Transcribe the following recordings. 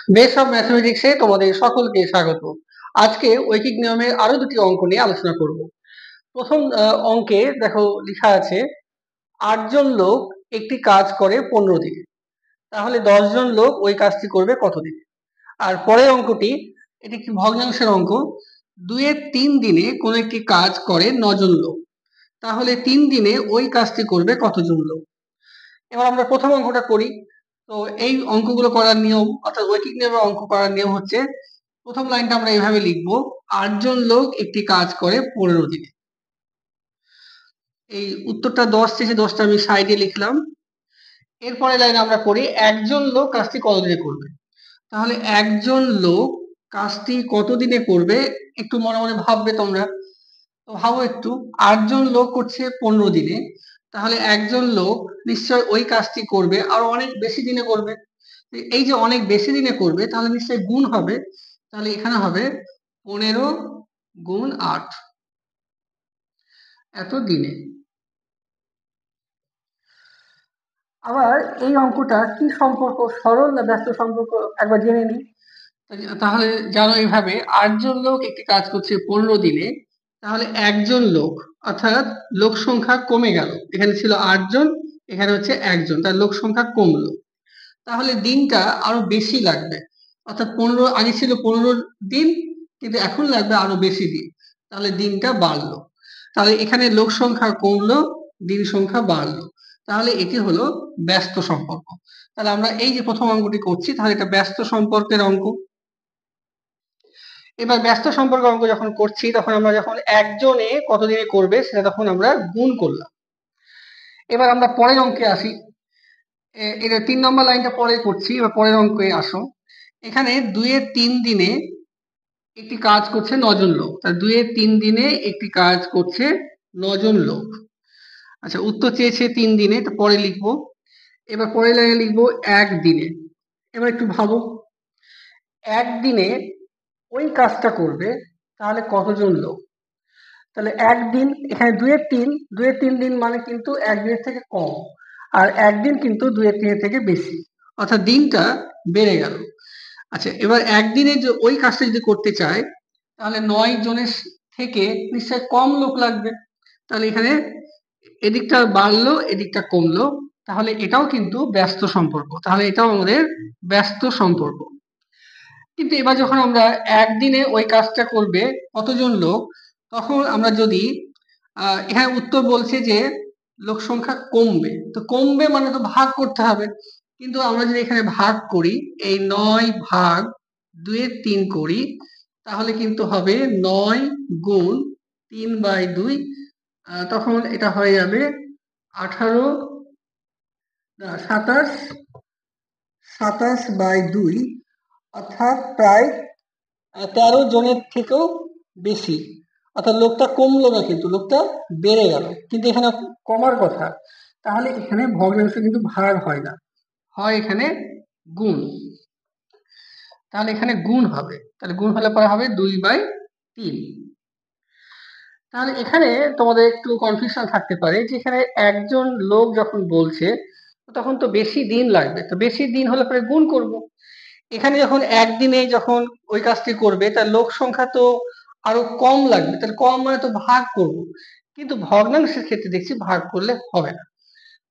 Base of ম্যাথমেটিক্সে তোমাদের সকলকে স্বাগত। আজকে ঐকিক নিয়মের আরো দুটি অঙ্ক নিয়ে আলোচনা করব। প্রথম অঙ্কে দেখো লেখা আছে ৮ জন লোক একটি কাজ করে ১৫ দিনে, তাহলে ১০ জন লোক ওই কাজটি করবে কত দিনে? আর পরের অঙ্কটি, এটি একটি ভগ্নাংশের অঙ্ক, ২-এর ৩ দিনে কোনো একটি কাজ করে ৯ জন লোক, তাহলে ৩ দিনে ওই কাজটি করবে কতজন লোক? এবার আমরা প্রথম অঙ্কটা করি। তো এই অঙ্কগুলো করার নিয়ম, অর্থাৎ ঐকিক নিয়মের অঙ্ক করার নিয়ম হচ্ছে, প্রথম লাইনটা আমরা এইভাবে লিখবো, ৮ জন লোক একটি কাজ করে ১৫ দিনে। এই উত্তরটা ১০ থেকে ১০টা আমি সাইডে লিখলাম। এরপরে লাইন আমরা করি, একজন লোক কাজটি কত দিনে করবে? তাহলে একজন লোক কাজটি কত দিনে করবে একটু মনে মনে ভাববে তোমরা। তো ভাবো একটু, ৮ জন লোক করছে ১৫ দিনে, তাহলে একজন লোক নিশ্চয় ওই কাজটি করবে আরো অনেক বেশি দিনে করবে। এই যে অনেক বেশি দিনে করবে, তাহলে নিশ্চয়ই গুণ হবে। তাহলে এখানে হবে ১৫ গুণ ৮, এত দিনে। আবার এই অঙ্কটা কি সম্পর্ক, সরল না ব্যস্ত সম্পর্ক একবার জেনে নিই। তাহলে জানো এইভাবে, ৮ জন লোক একটি কাজ করছে ১৫ দিনে, তাহলে একজন লোক, অর্থাৎ লোক সংখ্যা কমে গেল। এখানে ছিল ৮ জন, এখানে হচ্ছে একজন, তার লোক সংখ্যা কমলো, তাহলে দিনটা আরো বেশি লাগবে। অর্থাৎ ১৫, আগে ছিল ১৫ দিন, কিন্তু এখন লাগবে আরো বেশি দিন, তাহলে দিনটা বাড়লো। তাহলে এখানে লোক সংখ্যা কমলো, দিন সংখ্যা বাড়লো, তাহলে এটি হলো ব্যস্ত সম্পর্ক। তাহলে আমরা এই যে প্রথম অঙ্কটি করছি, তাহলে এটা ব্যস্ত সম্পর্কের অঙ্ক। এবার ব্যস্ত সম্পর্কের অঙ্ক যখন করছি, তখন আমরা যখন একজনে কতদিনে করবে সেটা তখন আমরা গুণ করলাম। এবার আমরা পরের অঙ্কে আসি। এটা ৩ নম্বর লাইনটা পরে করছি, এবার পরের অঙ্কে আসো। এখানে ২-এর ৩ দিনে একটি কাজ করছে ৯ জন লোক, তাহলে ২-এর ৩ দিনে একটি কাজ করছে ৯ জন লোক। আচ্ছা, উত্তর চেয়েছে ৩ দিনে, তো পরে লিখবো। এবার পরের লাইনে লিখবো ১ দিনে। এবার একটু ভাবো, একদিনে ওই কাজটা করবে তাহলে কতজন লোক? তাহলে একদিন, এখানে ২-এর ৩ দিন মানে কিন্তু একদিনের থেকে কম, আর একদিন কিন্তু ২-এর ৩ থেকে বেশি, অর্থাৎ দিনটা বেড়ে গেল। আচ্ছা, এবার একদিনে যে ওই কাজটা যদি করতে চায়, তাহলে ৯ জনের থেকে নিশ্চয় কম লোক লাগবে। তাহলে এখানে এদিকটা বাড়লো, এদিকটা কমলো, তাহলে এটাও কিন্তু ব্যস্ত সম্পর্ক, তাহলে এটাও আমাদের ব্যস্ত সম্পর্ক। কিন্তু এবার যখন আমরা একদিনে ওই কাজটা করবে কতজন লোক, তখন আমরা যদি এখানে উত্তর বলছে যে লোক সংখ্যা কমবে, তো কমবে মানে তো ভাগ করতে হবে। কিন্তু আমরা যদি এখানে ভাগ করি, এই ৯ ভাগ ২-এর ৩ করি, তাহলে কিন্তু হবে ৯ গুণ ৩/২, তখন এটা হয়ে যাবে ১৮, ২৭, ২৭/২, অর্থাৎ প্রায় ১৩ জনের থেকেও বেশি। অর্থাৎ লোকটা কমলো না, কিন্তু লোকটা বেড়ে গেল, কিন্তু এখানে কমার কথা। তাহলে এখানে ভগ্নাংশ কিন্তু ভাগ হয় না, হয় এখানে গুণ। তাহলে এখানে গুণ হবে, তাহলে গুণ হলে পরে হবে ২/৩। তাহলে এখানে তোমাদের একটু কনফিউশন থাকতে পারে যে এখানে একজন লোক যখন বলছে, তখন তো বেশি দিন লাগবে, তো বেশি দিন হলে পরে গুণ করব। এখানে যখন একদিনে যখন ওই কাজটি করবে, তার লোক সংখ্যা তো আরো কম লাগবে, তাহলে কম মানে তো ভাগ করব। কিন্তু ভগ্নাংশের ক্ষেত্রে দেখছি ভাগ করলে হবে না।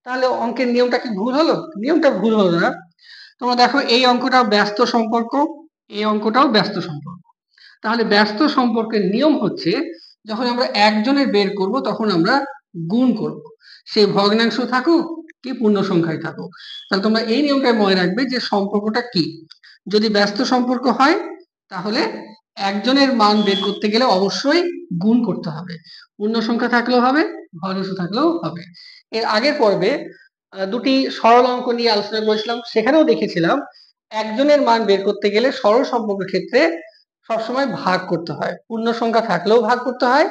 তাহলে অঙ্কের নিয়মটা কি ভুল হলো? নিয়মটা ভুল হলো না। তোমরা দেখো, এই অঙ্কটাও ব্যস্ত সম্পর্ক, এই অঙ্কটাও ব্যস্ত সম্পর্ক। তাহলে ব্যস্ত সম্পর্কের নিয়ম হচ্ছে, যখন আমরা একজনের বের করব তখন আমরা গুণ করব, সে ভগ্নাংশ থাকুক কি পূর্ণ সংখ্যায় থাকুক। তাহলে তোমরা এই নিয়মটা মনে রাখবে যে সম্পর্কটা কি। যদি ব্যস্ত সম্পর্ক হয়, তাহলে একজনের মান বের করতে গেলে অবশ্যই গুণ করতে হবে, পূর্ণ সংখ্যা থাকলেও হবে, ভগ্নাংশ থাকলেও হবে। এর আগের পর্বে দুটি সরল অঙ্ক নিয়ে আলোচনা করেছিলাম, সেখানেও দেখেছিলাম একজনের মান বের করতে গেলে সরল সম্পর্কের ক্ষেত্রে সবসময় ভাগ করতে হয়, পূর্ণ সংখ্যা থাকলেও ভাগ করতে হয়,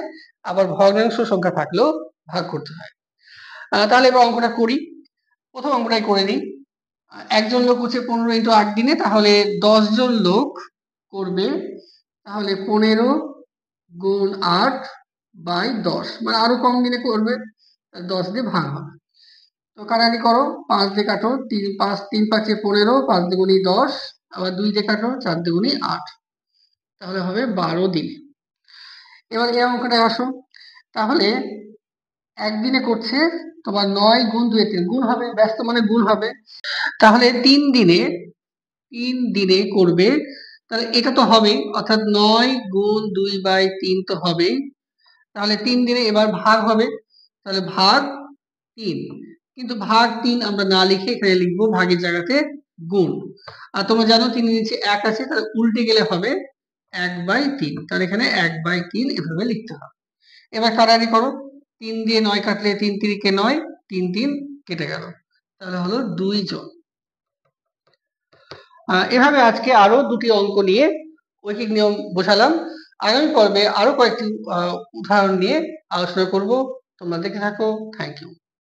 আবার ভগ্নাংশ সংখ্যা থাকলেও ভাগ করতে হয়। তাহলে এবার অঙ্কটা করি, প্রথম অঙ্কটাই করে নিই। একজন লোক হচ্ছে ১৫ × ৮ দিনে, তাহলে ১০ জন লোক করবে, তাহলে ১৫ গুণ ৮/১০, মানে আরো কম দিনে করবে, ১০ দিয়ে ভাগ হবে। তো কাটাকাটি করো, ৫ দিয়ে কাটো, ৩ ৫ ৩ ৫ ১৫, ৫ দুগুণী ১০, আবার 2 দিয়ে কাটো, 4 দুগুণে 8, তাহলে হবে 12 দিনে। এবার এই অঙ্কটা আসো, তাহলে একদিনে করছে তোমার 9 গুণ 2 3 গুণ হবে, ব্যস্ত মানে গুণ হবে, তাহলে 3 দিনে করবে, তাহলে এটা তো হবেই, অর্থাৎ 9 গুণ 2/3 তো হবেই। তাহলে 3 দিনে এবার ভাগ হবে, তাহলে ভাগ 3, কিন্তু ভাগ 3 আমরা না লিখে এখানে লিখবো ভাগের জায়গাতে গুণ। আর তোমরা জানো 3 এর নিচে 1 আছে, তাহলে উল্টে গেলে হবে 1/3, তাহলে এখানে 1/3 এভাবে লিখতে হবে। এবার কাটাকাটি করো, 3 দিয়ে 9 কাটলে 3 3 9, 3 3 কেটে গেল, তাহলে হলো 2 জন। এভাবে আজকে আরো 2টি অঙ্ক নিয়ে ঐকিক নিয়ম বোঝালাম। আগামী পর্বে আরো কয়েকটি উদাহরণ নিয়ে আলোচনা করব। তোমরা দেখে থাকো। Thank you.